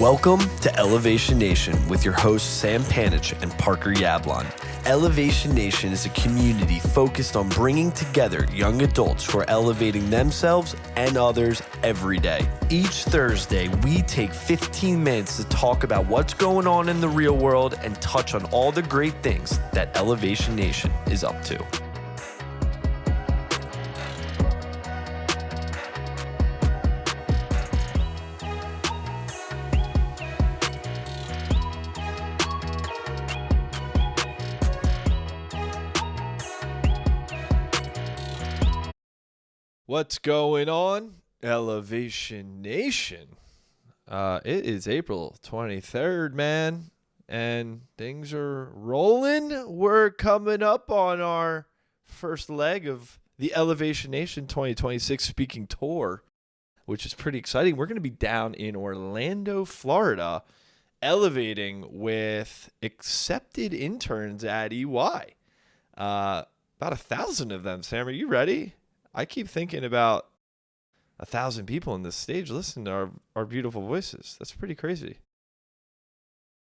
Welcome to Elevation Nation with your hosts Sam Panich and Parker Yablon. Elevation Nation is a community focused on bringing together young adults who are elevating themselves and others every day. Each Thursday, we take 15 minutes to talk about what's going on in the real world and touch on all the great things that Elevation Nation is up to. What's going on, Elevation Nation? It is April 23rd, man, and things are rolling. We're coming up on our first leg of the Elevation Nation 2026 speaking tour, which is pretty exciting. We're going to be down in Orlando, Florida, elevating with accepted interns at EY. About 1,000 of them. Sam, are you ready? I keep thinking about 1,000 people in this stage listening to our beautiful voices. That's pretty crazy.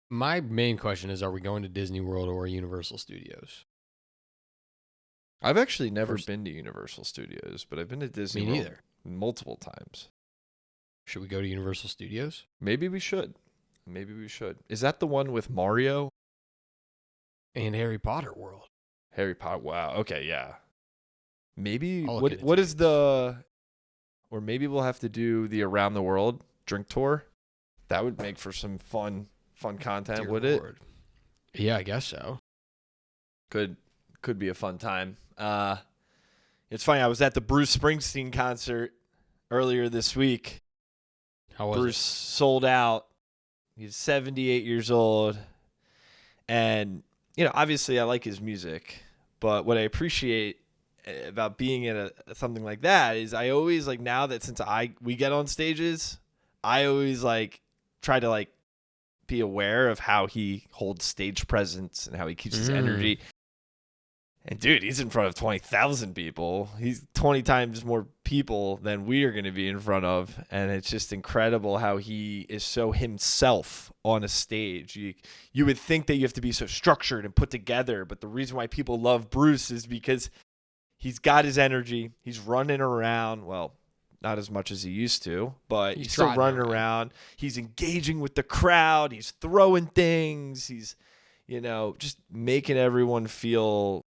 My main question is, are we going to Disney World or Universal Studios? I've actually never been to Universal Studios, but I've been to Disney World multiple times. Should we go to Universal Studios? Maybe we should. Is that the one with Mario? And Harry Potter World. Harry Potter. Wow. Okay, yeah. Maybe what is the, or maybe we'll have to do the around the world drink tour. That would make for some fun content, would it? Yeah, I guess so. Could be a fun time. It's funny. I was at the Bruce Springsteen concert earlier this week. How was Bruce sold out. He's 78 years old, and obviously I like his music, but what I appreciate about being at something like that is I always now that since we get on stages, I always try to be aware of how he holds stage presence and how he keeps his energy. And dude, he's in front of 20,000 people. He's 20 times more people than we are going to be in front of. And it's just incredible how he is so himself on a stage. You would think that you have to be so structured and put together, but the reason why people love Bruce is because he's got his energy. He's running around. Well, not as much as he used to, but he's still running around. He's engaging with the crowd. He's throwing things. He's, just making everyone feel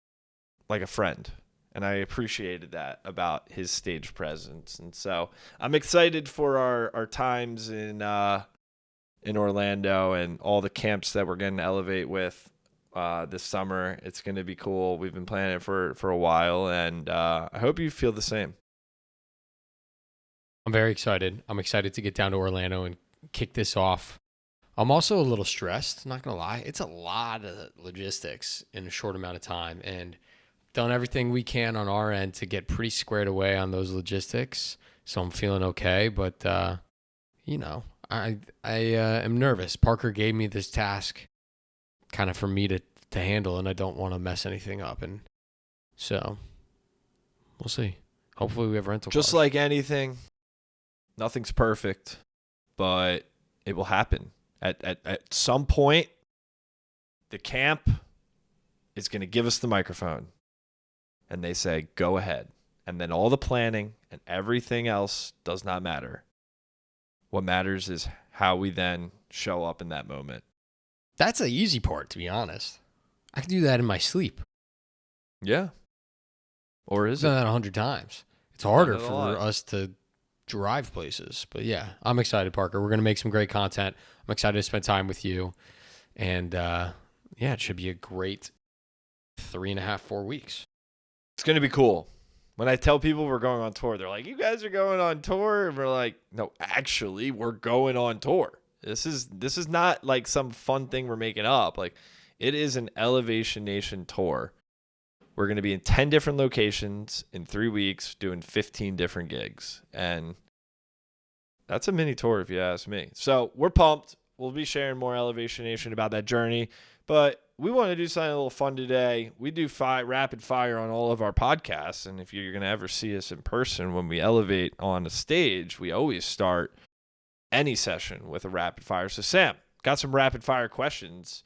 like a friend. And I appreciated that about his stage presence. And so I'm excited for our times in Orlando and all the camps that we're going to elevate with. This summer. It's going to be cool. We've been planning it for a while, and I hope you feel the same. I'm very excited. I'm excited to get down to Orlando and kick this off. I'm also a little stressed, not going to lie. It's a lot of logistics in a short amount of time, and done everything we can on our end to get pretty squared away on those logistics, so I'm feeling okay, but, I am nervous. Parker gave me this task kind of for me to handle, and I don't want to mess anything up, and so we'll see. Hopefully we have rental just cars. Like anything, nothing's perfect, but it will happen at some point. The camp is going to give us the microphone and they say go ahead, and then all the planning and everything else does not matter. What matters is how we then show up in that moment. That's the easy part, to be honest. I can do that in my sleep. Yeah. Or is I've it? done that 100 times. It's harder for us to drive places. But yeah, I'm excited, Parker. We're going to make some great content. I'm excited to spend time with you. And it should be a great 3.5, 4 weeks. It's going to be cool. When I tell people we're going on tour, they're like, you guys are going on tour? And we're like, no, actually, we're going on tour. This is not like some fun thing we're making up. It is an Elevation Nation tour. We're going to be in 10 different locations in 3 weeks doing 15 different gigs. And that's a mini tour if you ask me. So we're pumped. We'll be sharing more Elevation Nation about that journey. But we want to do something a little fun today. We do rapid fire on all of our podcasts. And if you're going to ever see us in person when we elevate on a stage, we always start any session with a rapid fire. So Sam, got some rapid fire questions.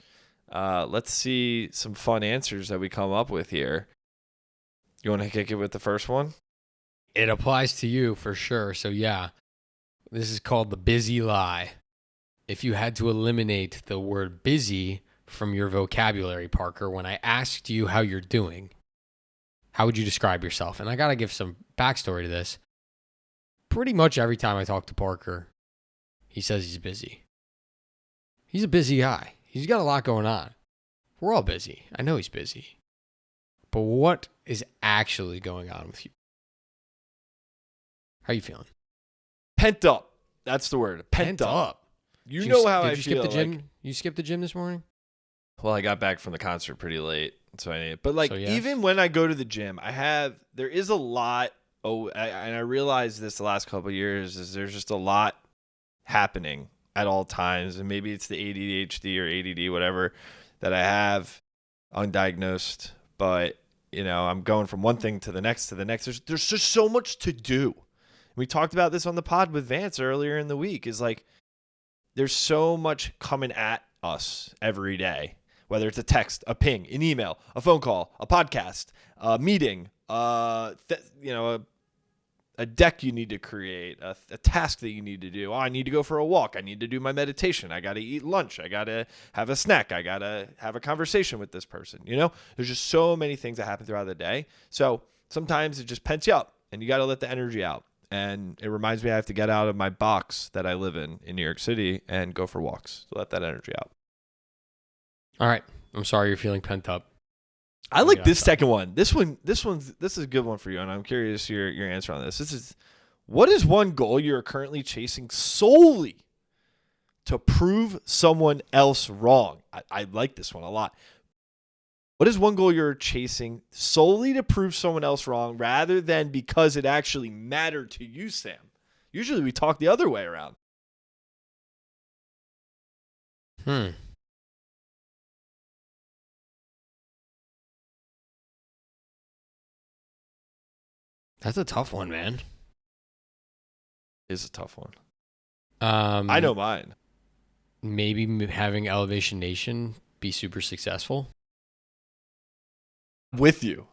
Let's see some fun answers that we come up with here. You want to kick it with the first one? It applies to you for sure. So yeah, this is called the busy lie. If you had to eliminate the word busy from your vocabulary, Parker, when I asked you how you're doing, how would you describe yourself? And I got to give some backstory to this. Pretty much every time I talk to Parker, he says he's busy. He's a busy guy. He's got a lot going on. We're all busy. I know he's busy. But what is actually going on with you? How are you feeling? Pent up. That's the word. Pent up. You Did know how did I you skip feel. the gym? Like, You skipped the gym this morning? well, I got back from the concert pretty late, so I need. But like, So, yes. even when I go to the gym, there is a lot. And I realized this the last couple of years is there's just a lot happening at all times, and maybe it's the ADHD or ADD, whatever, that I have undiagnosed. But I'm going from one thing to the next to the next. There's just so much to do. We talked about this on the pod with Vance earlier in the week. Is like there's so much coming at us every day, whether it's a text, a ping, an email, a phone call, a podcast, a meeting, a deck you need to create, a task that you need to do. Oh, I need to go for a walk. I need to do my meditation. I got to eat lunch. I got to have a snack. I got to have a conversation with this person. There's just so many things that happen throughout the day. So sometimes it just pents you up and you got to let the energy out. And it reminds me I have to get out of my box that I live in New York City and go for walks to let that energy out. All right. I'm sorry you're feeling pent up. I like this second one. This is a good one for you, and I'm curious your answer on this. What is one goal you're currently chasing solely to prove someone else wrong? I like this one a lot. What is one goal you're chasing solely to prove someone else wrong rather than because it actually mattered to you, Sam? Usually we talk the other way around. That's a tough one, man. It's a tough one. I know mine. Maybe having Elevation Nation be super successful. With you.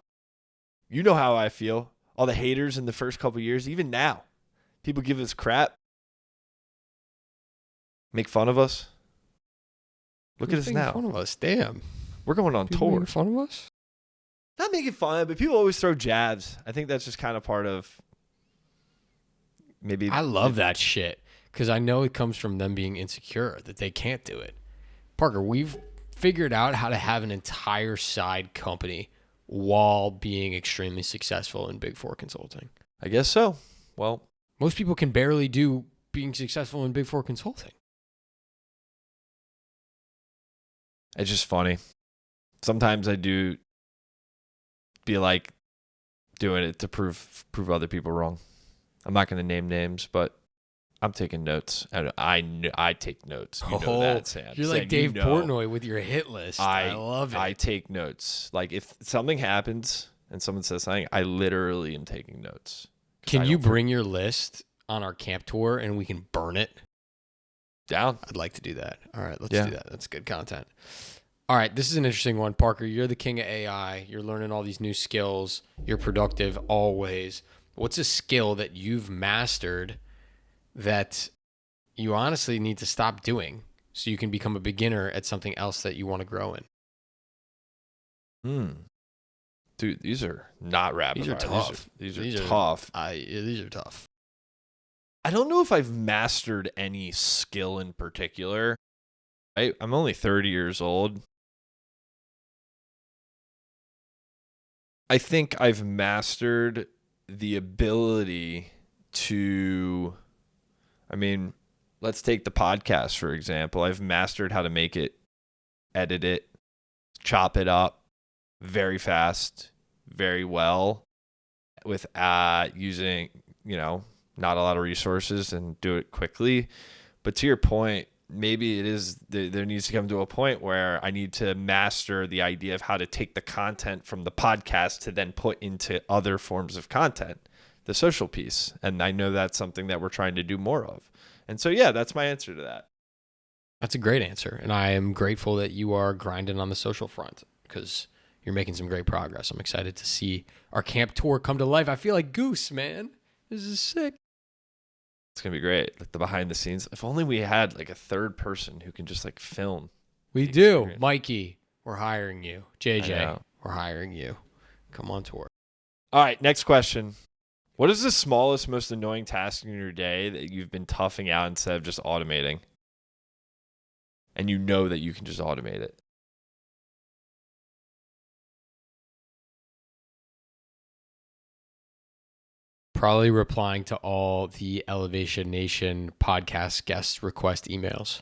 You know how I feel. All the haters in the first couple of years, even now. People give us crap. Make fun of us. Look at us now. Fun of us. Damn. We're going on People tour. making fun of us? Not making fun, but people always throw jabs. I think that's just kind of part of maybe. I love that shit because I know it comes from them being insecure that they can't do it. Parker, we've figured out how to have an entire side company while being extremely successful in Big Four consulting. I guess so. Well, most people can barely do being successful in Big Four consulting. It's just funny. Sometimes I do be like doing it to prove other people wrong. I'm not going to name names, but I'm taking notes. And I take notes. You know that, Sam. You're like Dave Portnoy with your hit list. I love it. I take notes. Like if something happens and someone says something, I literally am taking notes. Can you bring your list on our camp tour and we can burn it? Down. I'd like to do that. All right, let's do that. That's good content. All right, this is an interesting one, Parker. You're the king of AI. You're learning all these new skills. You're productive always. What's a skill that you've mastered that you honestly need to stop doing so you can become a beginner at something else that you want to grow in? Dude, these are not rapid fire. These are tough. These are tough. These are tough. I don't know if I've mastered any skill in particular. I'm only 30 years old. I think I've mastered the ability to, let's take the podcast, for example. I've mastered how to make it, edit it, chop it up very fast, very well with using, not a lot of resources and do it quickly. But to your point, maybe it is there needs to come to a point where I need to master the idea of how to take the content from the podcast to then put into other forms of content. the social piece. And I know that's something that we're trying to do more of. And so, yeah, that's my answer to that. That's a great answer. And I am grateful that you are grinding on the social front because you're making some great progress. I'm excited to see our camp tour come to life. I feel like Goose, man. This is sick. It's going to be great. Like the behind the scenes. If only we had like a third person who can just like film. We do. Mikey, we're hiring you. JJ, we're hiring you. Come on tour. All right, next question. What is the smallest, most annoying task in your day that you've been toughing out instead of just automating? And you know that you can just automate it. Probably replying to all the Elevation Nation podcast guest request emails.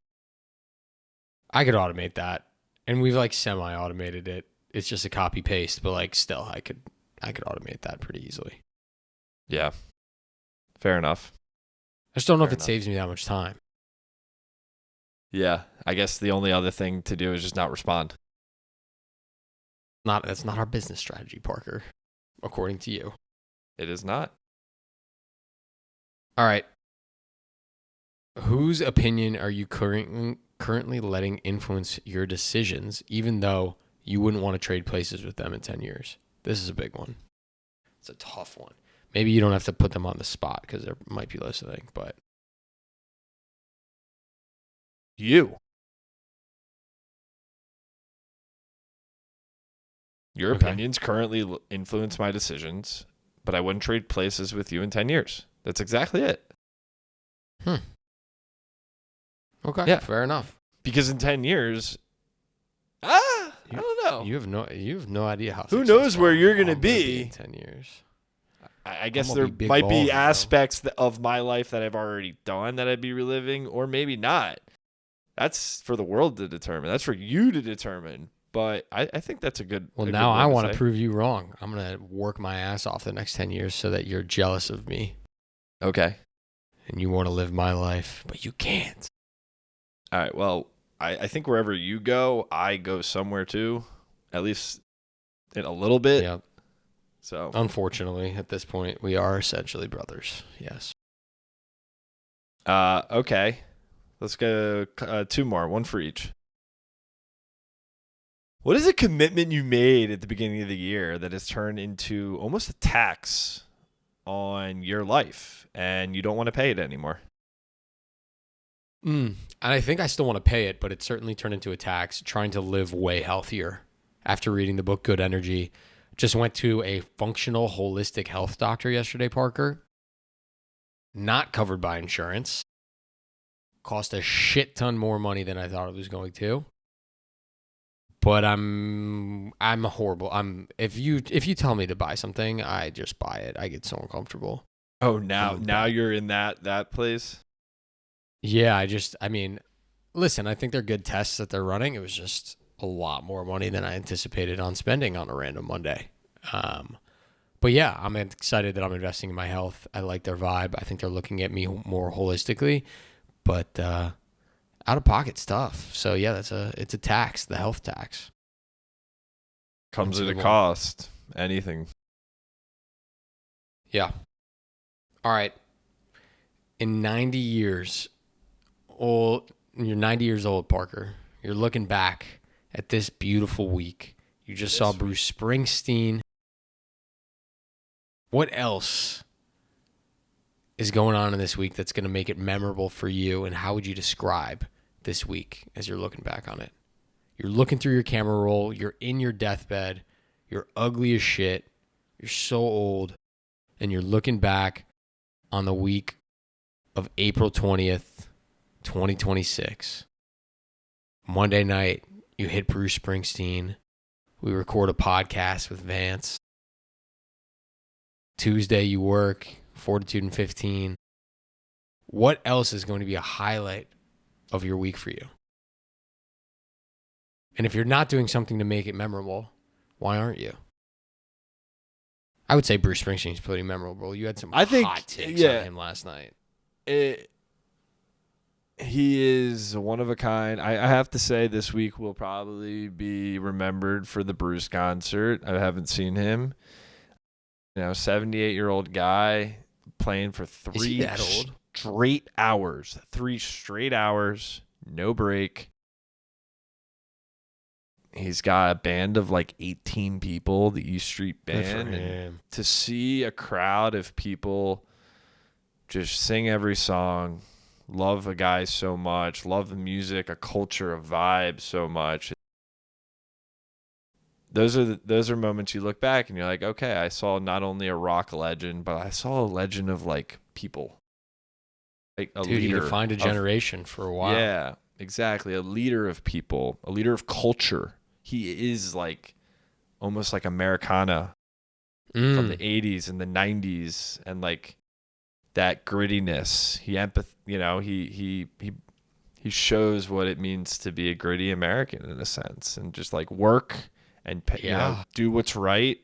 I could automate that. And we've like semi-automated it. It's just a copy paste, but like still I could automate that pretty easily. Yeah. Fair enough. I just don't know if it saves me that much time. Yeah. I guess the only other thing to do is just not respond. That's not our business strategy, Parker, according to you. It is not. All right. Whose opinion are you currently letting influence your decisions, even though you wouldn't want to trade places with them in 10 years? This is a big one. It's a tough one. Maybe you don't have to put them on the spot because they might be listening, but. You. Your opinions currently influence my decisions, but I wouldn't trade places with you in 10 years. That's exactly it. Okay. Yeah. Fair enough. Because in 10 years, I don't know. You have no idea how. Who knows where you're going to be in 10 years? I guess there might be aspects of my life that I've already done that I'd be reliving, or maybe not. That's for the world to determine. That's for you to determine. But I think that's a good. Well, now I want to prove you wrong. I'm going to work my ass off the next 10 years so that you're jealous of me. Okay. And you want to live my life, but you can't. All right. Well, I think wherever you go, I go somewhere too, at least in a little bit. Yep. So unfortunately, at this point, we are essentially brothers. Yes. Okay. Let's go two more, one for each. What is a commitment you made at the beginning of the year that has turned into almost a tax on your life and you don't want to pay it anymore? And I think I still want to pay it, but it certainly turned into a tax trying to live way healthier. After reading the book Good Energy, just went to a functional holistic health doctor yesterday, Parker. Not covered by insurance. Cost a shit ton more money than I thought it was going to. But I'm horrible. If you tell me to buy something, I just buy it. I get so uncomfortable. Oh, now you're in that place? Yeah, listen, I think they're good tests that they're running. It was just a lot more money than I anticipated on spending on a random Monday. But yeah, I'm excited that I'm investing in my health. I like their vibe. I think they're looking at me more holistically, but out of pocket stuff. So yeah, it's a tax, the health tax. Comes at a cost. Anything. Yeah. All right. In 90 years old, you're 90 years old, Parker. You're looking back at this beautiful week. You just saw Bruce Springsteen. What else is going on in this week that's going to make it memorable for you, and how would you describe this week as you're looking back on it? You're looking through your camera roll. You're in your deathbed. You're ugly as shit. You're so old. And you're looking back on the week of April 20th, 2026. Monday night, you hit Bruce Springsteen. We record a podcast with Vance. Tuesday, you work, Fortitude and 15. What else is going to be a highlight of your week for you? And if you're not doing something to make it memorable, why aren't you? I would say Bruce Springsteen's pretty memorable. You had some hot takes on him last night. He is one of a kind. I have to say this week will probably be remembered for the Bruce concert. I haven't seen him. 78-year-old guy playing for Is he that old? straight hours. 3 straight hours, no break. He's got a band of like 18 people, the E Street Good for Band. And him. to see a crowd of people just sing every song, love a guy so much, love the music, a culture, a vibe so much. Those are moments you look back and you're like, okay, I saw not only a rock legend, but I saw a legend of like people. Like a Dude, leader. you defined a generation for a while. Yeah, exactly. A leader of people, a leader of culture. He is like almost like Americana from the 80s and the 90s, and like that grittiness. He shows what it means to be a gritty American in a sense, and just like work and do what's right.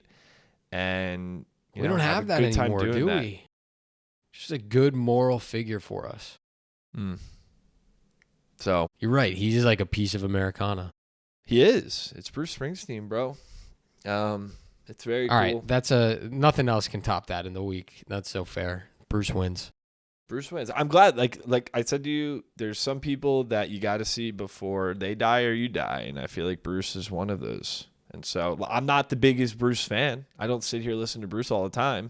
And we don't have that anymore, do we? Just a good moral figure for us. So you're right. He's just like a piece of Americana. He is. It's Bruce Springsteen, bro. It's very cool. All right, nothing else can top that in the week. That's so fair. Bruce wins. Bruce wins. I'm glad. Like I said to you, there's some people that you got to see before they die or you die, and I feel like Bruce is one of those. And so I'm not the biggest Bruce fan. I don't sit here listening to Bruce all the time.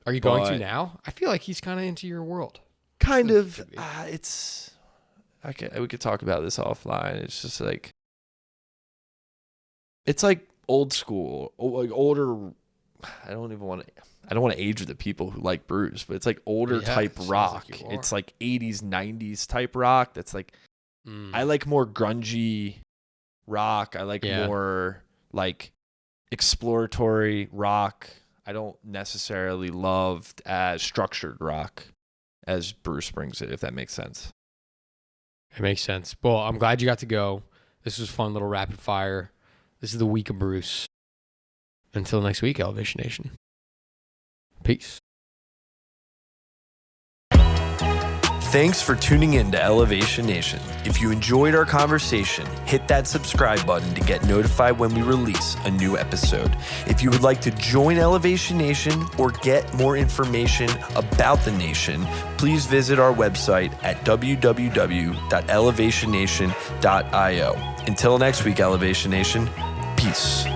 Are you going to now? I feel like he's kind of into your world. Kind of. We could talk about this offline. It's just like, it's like old school, like older. I don't want to age with the people who like Bruce, but it's like older type rock. It's like 80s, 90s type rock. That's like, I like more grungy rock. I like more like exploratory rock. I don't necessarily love as structured rock as Bruce brings it, if that makes sense. It makes sense. Well, I'm glad you got to go. This was fun, little rapid fire. This is the week of Bruce. Until next week, Elevation Nation. Peace. Thanks for tuning in to Elevation Nation. If you enjoyed our conversation, hit that subscribe button to get notified when we release a new episode. If you would like to join Elevation Nation or get more information about the nation, please visit our website at www.elevationnation.io. Until next week, Elevation Nation, peace.